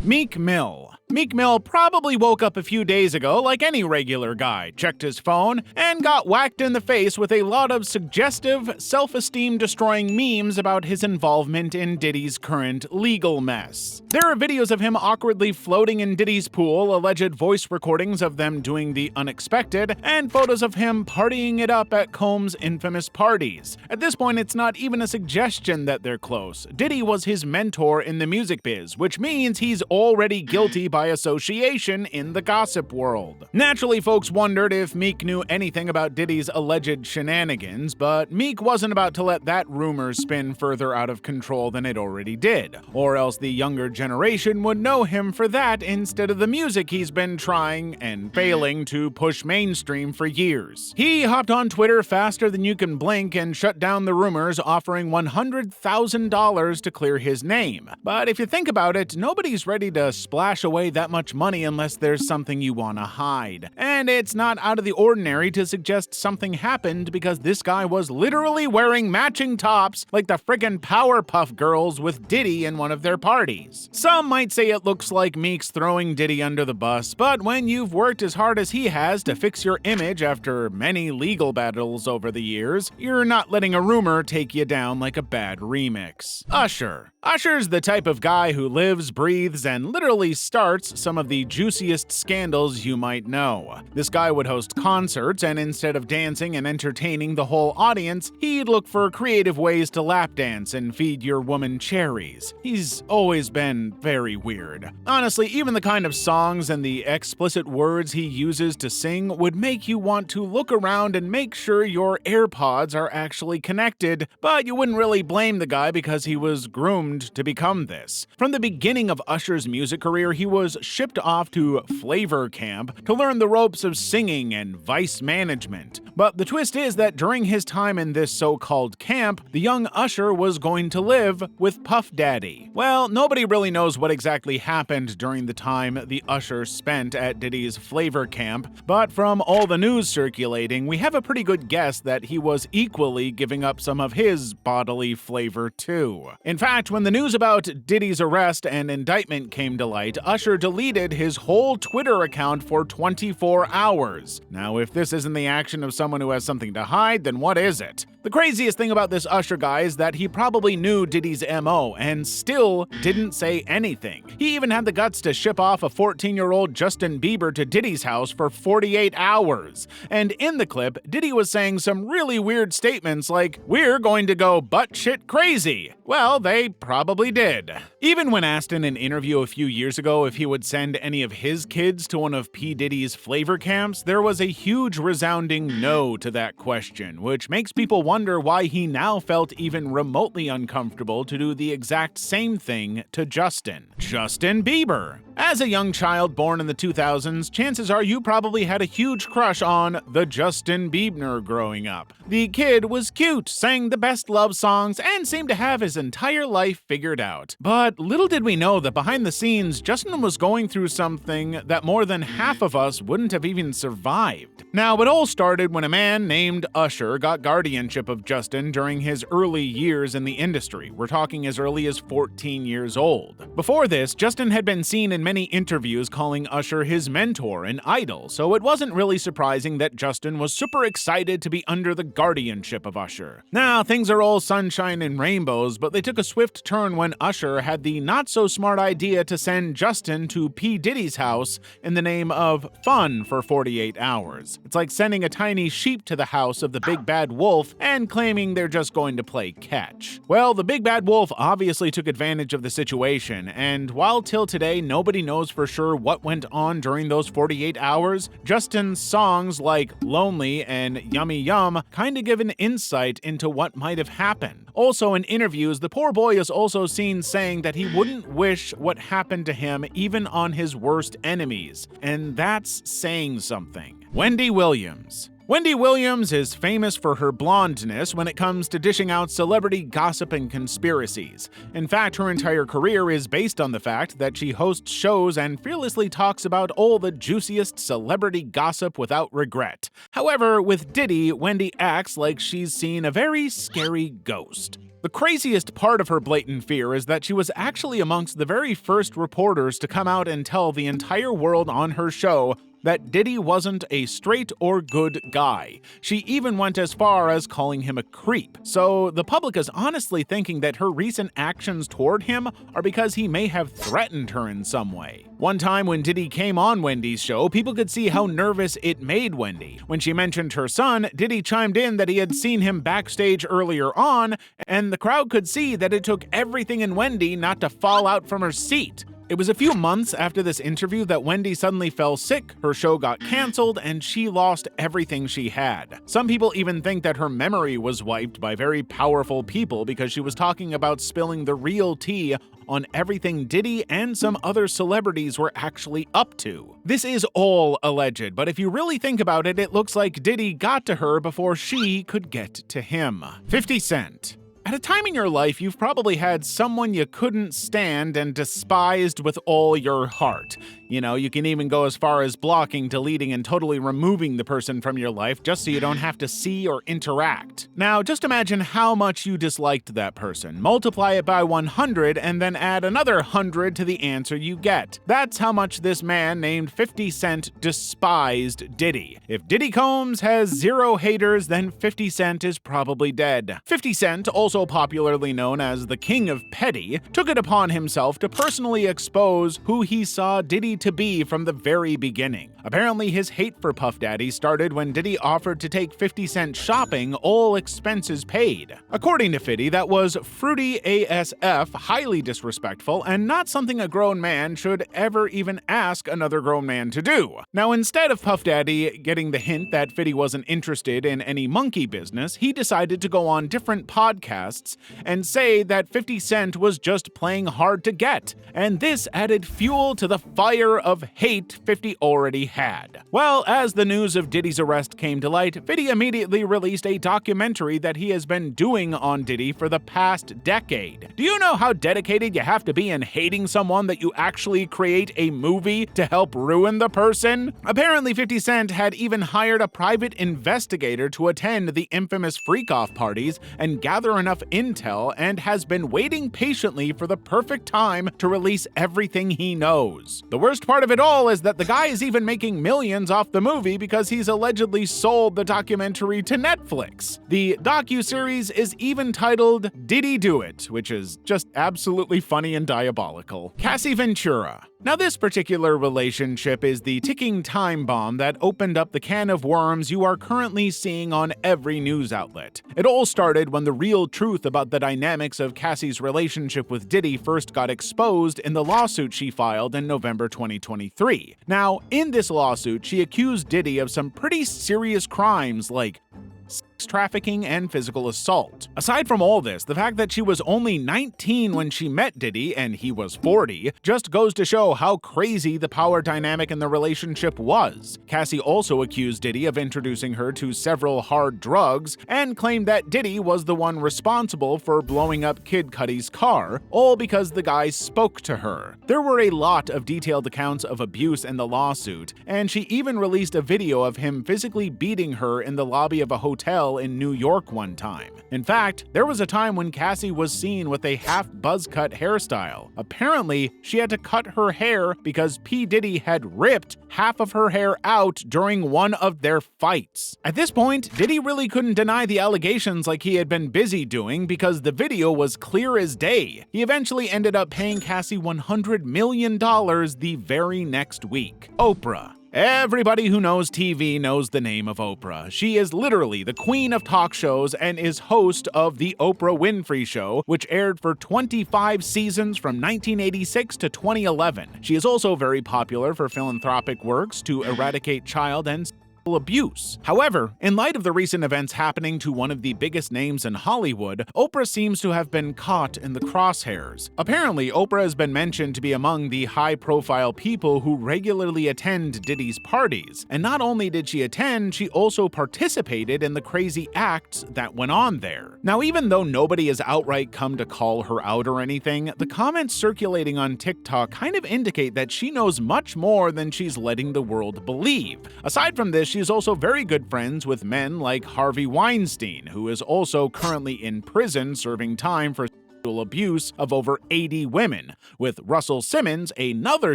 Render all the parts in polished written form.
Meek Mill. Meek Mill probably woke up a few days ago like any regular guy, checked his phone, and got whacked in the face with a lot of suggestive, self-esteem destroying memes about his involvement in Diddy's current legal mess. There are videos of him awkwardly floating in Diddy's pool, alleged voice recordings of them doing the unexpected, and photos of him partying it up at Combs' infamous parties. At this point, it's not even a suggestion that they're close. Diddy was his mentor in the music biz, which means he's already guilty by association in the gossip world. Naturally, folks wondered if Meek knew anything about Diddy's alleged shenanigans, but Meek wasn't about to let that rumor spin further out of control than it already did, or else the younger generation would know him for that instead of the music he's been trying and failing to push mainstream for years. He hopped on Twitter faster than you can blink and shut down the rumors, offering $100,000 to clear his name. But if you think about it, nobody's ready to splash away that much money unless there's something you want to hide. And it's not out of the ordinary to suggest something happened because this guy was literally wearing matching tops like the friggin' Powerpuff Girls with Diddy in one of their parties. Some might say it looks like Meek's throwing Diddy under the bus, but when you've worked as hard as he has to fix your image after many legal battles over the years, you're not letting a rumor take you down like a bad remix. Usher. Usher's the type of guy who lives, breathes, and literally starts some of the juiciest scandals you might know. This guy would host concerts, and instead of dancing and entertaining the whole audience, he'd look for creative ways to lap dance and feed your woman cherries. He's always been very weird. Honestly, even the kind of songs and the explicit words he uses to sing would make you want to look around and make sure your AirPods are actually connected, but you wouldn't really blame the guy because he was groomed to become this. From the beginning of Usher's music career, he was shipped off to Flavor Camp to learn the ropes of singing and vice management. But the twist is that during his time in this so-called camp, the young Usher was going to live with Puff Daddy. Well, nobody really knows what exactly happened during the time the Usher spent at Diddy's Flavor Camp, but from all the news circulating, we have a pretty good guess that he was equally giving up some of his bodily flavor too. In fact, when the news about Diddy's arrest and indictment came to light, Usher deleted his whole Twitter account for 24 hours. Now, if this isn't the action of someone who has something to hide, then what is it? The craziest thing about this Usher guy is that he probably knew Diddy's MO and still didn't say anything. He even had the guts to ship off a 14-year-old Justin Bieber to Diddy's house for 48 hours. And in the clip, Diddy was saying some really weird statements like, "We're going to go batshit crazy." Well, they probably did. Even when asked in an interview a few years ago if he would send any of his kids to one of P. Diddy's flavor camps, there was a huge resounding no to that question, which makes people wonder why he now felt even remotely uncomfortable to do the exact same thing to Justin Bieber. As a young child born in the 2000s, chances are you probably had a huge crush on the Justin Bieber growing up. The kid was cute, sang the best love songs, and seemed to have his entire life figured out. But little did we know that behind the scenes, Justin was going through something that more than half of us wouldn't have even survived. Now, it all started when a man named Usher got guardianship of Justin during his early years in the industry. We're talking as early as 14 years old. Before this, Justin had been seen in many interviews calling Usher his mentor and idol, so it wasn't really surprising that Justin was super excited to be under the guardianship of Usher. Now, things are all sunshine and rainbows, but they took a swift turn when Usher had the not-so-smart idea to send Justin to P. Diddy's house in the name of fun for 48 hours. It's like sending a tiny sheep to the house of the big bad wolf and claiming they're just going to play catch. Well, the big bad wolf obviously took advantage of the situation, and while till today nobody knows for sure what went on during those 48 hours, Justin's songs like Lonely and Yummy Yum kinda give an insight into what might have happened. Also, in interviews, the poor boy is also seen saying that he wouldn't wish what happened to him even on his worst enemies, and that's saying something. Wendy Williams. Wendy Williams is famous for her blondness when it comes to dishing out celebrity gossip and conspiracies. In fact, her entire career is based on the fact that she hosts shows and fearlessly talks about all the juiciest celebrity gossip without regret. However, with Diddy, Wendy acts like she's seen a very scary ghost. The craziest part of her blatant fear is that she was actually amongst the very first reporters to come out and tell the entire world on her show that Diddy wasn't a straight or good guy. She even went as far as calling him a creep. So the public is honestly thinking that her recent actions toward him are because he may have threatened her in some way. One time when Diddy came on Wendy's show, people could see how nervous it made Wendy. When she mentioned her son, Diddy chimed in that he had seen him backstage earlier on, and the crowd could see that it took everything in Wendy not to fall out from her seat. It was a few months after this interview that Wendy suddenly fell sick, her show got canceled, and she lost everything she had. Some people even think that her memory was wiped by very powerful people because she was talking about spilling the real tea on everything Diddy and some other celebrities were actually up to. This is all alleged, but if you really think about it, it looks like Diddy got to her before she could get to him. 50 Cent. At a time in your life, you've probably had someone you couldn't stand and despised with all your heart. You know, you can even go as far as blocking, deleting, and totally removing the person from your life just so you don't have to see or interact. Now, just imagine how much you disliked that person. Multiply it by 100 and then add another 100 to the answer you get. That's how much this man named 50 Cent despised Diddy. If Diddy Combs has 0 haters, then 50 Cent is probably dead. 50 Cent, also popularly known as the King of Petty, took it upon himself to personally expose who he saw Diddy to be from the very beginning. Apparently, his hate for Puff Daddy started when Diddy offered to take 50 Cent shopping, all expenses paid. According to Fiddy, that was fruity ASF, highly disrespectful, and not something a grown man should ever even ask another grown man to do. Now, instead of Puff Daddy getting the hint that Fiddy wasn't interested in any monkey business, he decided to go on different podcasts and say that 50 Cent was just playing hard to get, and this added fuel to the fire of hate 50 already had. Well, as the news of Diddy's arrest came to light, 50 immediately released a documentary that he has been doing on Diddy for the past decade. Do you know how dedicated you have to be in hating someone that you actually create a movie to help ruin the person? Apparently, 50 Cent had even hired a private investigator to attend the infamous freak-off parties and gather enough intel, and has been waiting patiently for the perfect time to release everything he knows. The worst part of it all is that the guy is even making millions off the movie because he's allegedly sold the documentary to Netflix. The docuseries is even titled Diddy Do It, which is just absolutely funny and diabolical. Cassie Ventura. Now, this particular relationship is the ticking time bomb that opened up the can of worms you are currently seeing on every news outlet. It all started when the real truth about the dynamics of Cassie's relationship with Diddy first got exposed in the lawsuit she filed in November 2023. Now, in this lawsuit, she accused Diddy of some pretty serious crimes like sex trafficking and physical assault. Aside from all this, the fact that she was only 19 when she met Diddy and he was 40 just goes to show how crazy the power dynamic in the relationship was. Cassie also accused Diddy of introducing her to several hard drugs and claimed that Diddy was the one responsible for blowing up Kid Cudi's car, all because the guy spoke to her. There were a lot of detailed accounts of abuse in the lawsuit, and she even released a video of him physically beating her in the lobby of a hotel in New York one time. In fact, there was a time when Cassie was seen with a half buzz-cut hairstyle. Apparently, she had to cut her hair because P. Diddy had ripped half of her hair out during one of their fights. At this point, Diddy really couldn't deny the allegations like he had been busy doing because the video was clear as day. He eventually ended up paying Cassie $100 million the very next week. Oprah. Everybody who knows TV knows the name of Oprah. She is literally the queen of talk shows and is host of The Oprah Winfrey Show, which aired for 25 seasons from 1986 to 2011. She is also very popular for philanthropic works to eradicate child and abuse. However, in light of the recent events happening to one of the biggest names in Hollywood, Oprah seems to have been caught in the crosshairs. Apparently, Oprah has been mentioned to be among the high-profile people who regularly attend Diddy's parties. And not only did she attend, she also participated in the crazy acts that went on there. Now, even though nobody has outright come to call her out or anything, the comments circulating on TikTok kind of indicate that she knows much more than she's letting the world believe. Aside from this, she is also very good friends with men like Harvey Weinstein, who is also currently in prison serving time for sexual abuse of over 80 women, with Russell Simmons, another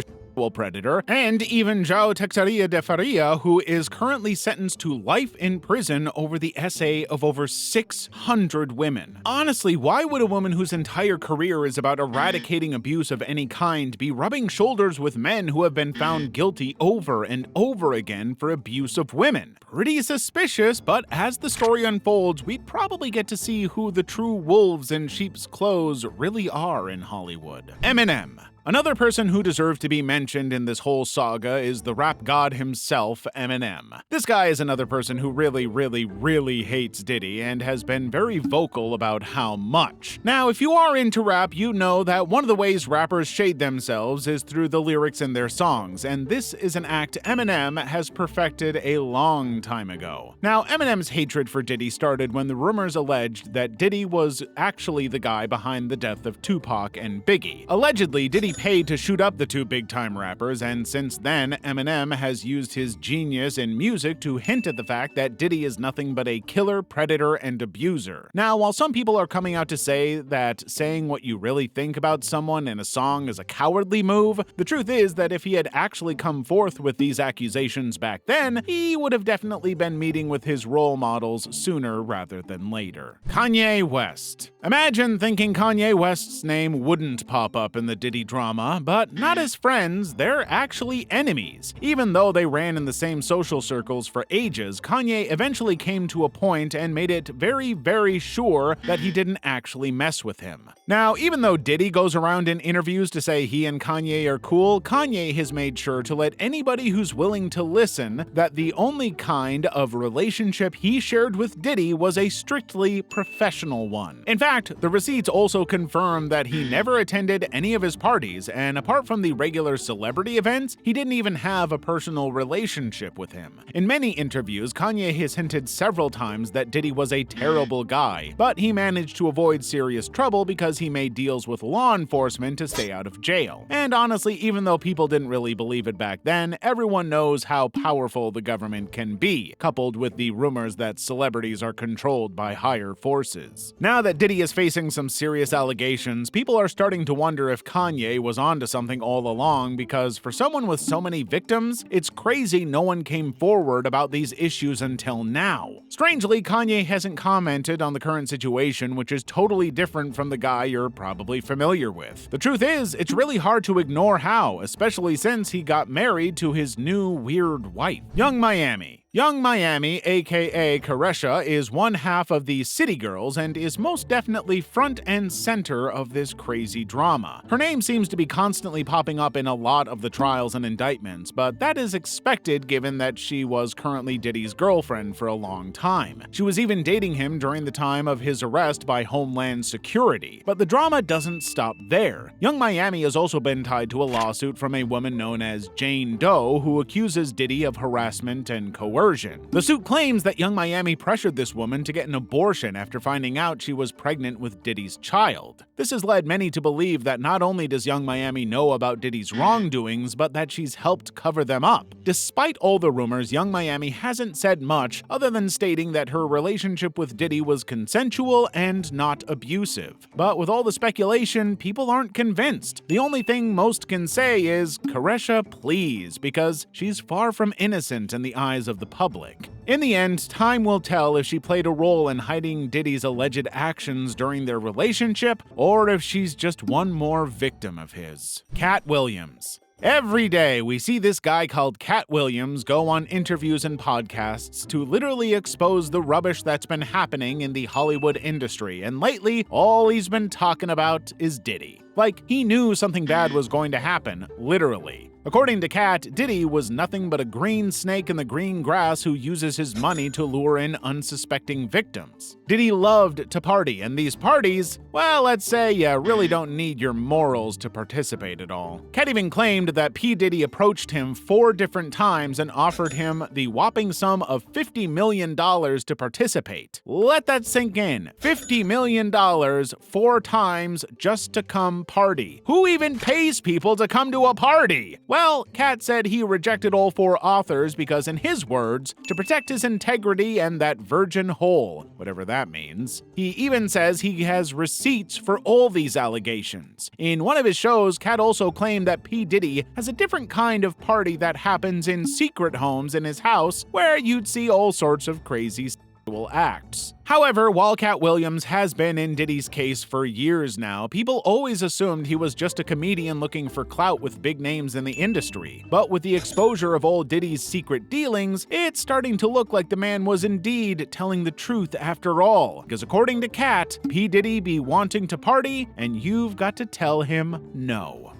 sexual predator, and even João Teixeira de Faria, who is currently sentenced to life in prison over the essay of over 600 women. Honestly, why would a woman whose entire career is about eradicating abuse of any kind be rubbing shoulders with men who have been found guilty over and over again for abuse of women? Pretty suspicious, but as the story unfolds, we'd probably get to see who the true wolves in sheep's clothes really are in Hollywood. Eminem. Another person who deserves to be mentioned in this whole saga is the rap god himself, Eminem. This guy is another person who really hates Diddy and has been very vocal about how much. Now, if you are into rap, you know that one of the ways rappers shade themselves is through the lyrics in their songs, and this is an act Eminem has perfected a long time ago. Now, Eminem's hatred for Diddy started when the rumors alleged that Diddy was actually the guy behind the death of Tupac and Biggie. Allegedly, Diddy paid to shoot up the two big-time rappers, and since then, Eminem has used his genius in music to hint at the fact that Diddy is nothing but a killer, predator, and abuser. Now, while some people are coming out to say that saying what you really think about someone in a song is a cowardly move, the truth is that if he had actually come forth with these accusations back then, he would have definitely been meeting with his role models sooner rather than later. Kanye West. Imagine thinking Kanye West's name wouldn't pop up in the Diddy drama, but not as friends, they're actually enemies. Even though they ran in the same social circles for ages, Kanye eventually came to a point and made it very sure that he didn't actually mess with him. Now, even though Diddy goes around in interviews to say he and Kanye are cool, Kanye has made sure to let anybody who's willing to listen that the only kind of relationship he shared with Diddy was a strictly professional one. In fact, the receipts also confirm that he never attended any of his parties, and apart from the regular celebrity events, he didn't even have a personal relationship with him. In many interviews, Kanye has hinted several times that Diddy was a terrible guy, but he managed to avoid serious trouble because he made deals with law enforcement to stay out of jail. And honestly, even though people didn't really believe it back then, everyone knows how powerful the government can be, coupled with the rumors that celebrities are controlled by higher forces. Now that Diddy is facing some serious allegations, people are starting to wonder if Kanye was onto something all along, because for someone with so many victims, it's crazy no one came forward about these issues until now. Strangely, Kanye hasn't commented on the current situation, which is totally different from the guy you're probably familiar with. The truth is, it's really hard to ignore how, especially since he got married to his new weird wife. Young Miami. Young Miami, aka Caresha, is one half of the City Girls and is most definitely front and center of this crazy drama. Her name seems to be constantly popping up in a lot of the trials and indictments, but that is expected given that she was currently Diddy's girlfriend for a long time. She was even dating him during the time of his arrest by Homeland Security. But the drama doesn't stop there. Young Miami has also been tied to a lawsuit from a woman known as Jane Doe, who accuses Diddy of harassment and coercion. The suit claims that Young Miami pressured this woman to get an abortion after finding out she was pregnant with Diddy's child. This has led many to believe that not only does Young Miami know about Diddy's wrongdoings, but that she's helped cover them up. Despite all the rumors, Young Miami hasn't said much other than stating that her relationship with Diddy was consensual and not abusive. But with all the speculation, people aren't convinced. The only thing most can say is, Caresha, please, because she's far from innocent in the eyes of the public. In the end, time will tell if she played a role in hiding Diddy's alleged actions during their relationship, or if she's just one more victim of his. Cat Williams. Every day, we see this guy called Cat Williams go on interviews and podcasts to literally expose the rubbish that's been happening in the Hollywood industry, and lately, all he's been talking about is Diddy. Like, he knew something bad was going to happen, literally. According to Cat, Diddy was nothing but a green snake in the green grass who uses his money to lure in unsuspecting victims. Diddy loved to party, and these parties, Well, let's say you really don't need your morals to participate at all. Cat even claimed that P. Diddy approached him 4 different times and offered him the whopping sum of $50 million to participate. Let that sink in. $50 million 4 times just to come party. Who even pays people to come to a party? Well, Cat said he rejected all 4 authors because, in his words, to protect his integrity and that virgin hole, whatever that means. He even says he has receipts for all these allegations. In one of his shows, Cat also claimed that P. Diddy has a different kind of party that happens in secret homes in his house where you'd see all sorts of crazy sexual acts. However, while Cat Williams has been in Diddy's case for years now, people always assumed he was just a comedian looking for clout with big names in the industry. But with the exposure of all Diddy's secret dealings, it's starting to look like the man was indeed telling the truth after all. Because according to Cat, P. Diddy be wanting to party, and you've got to tell him no.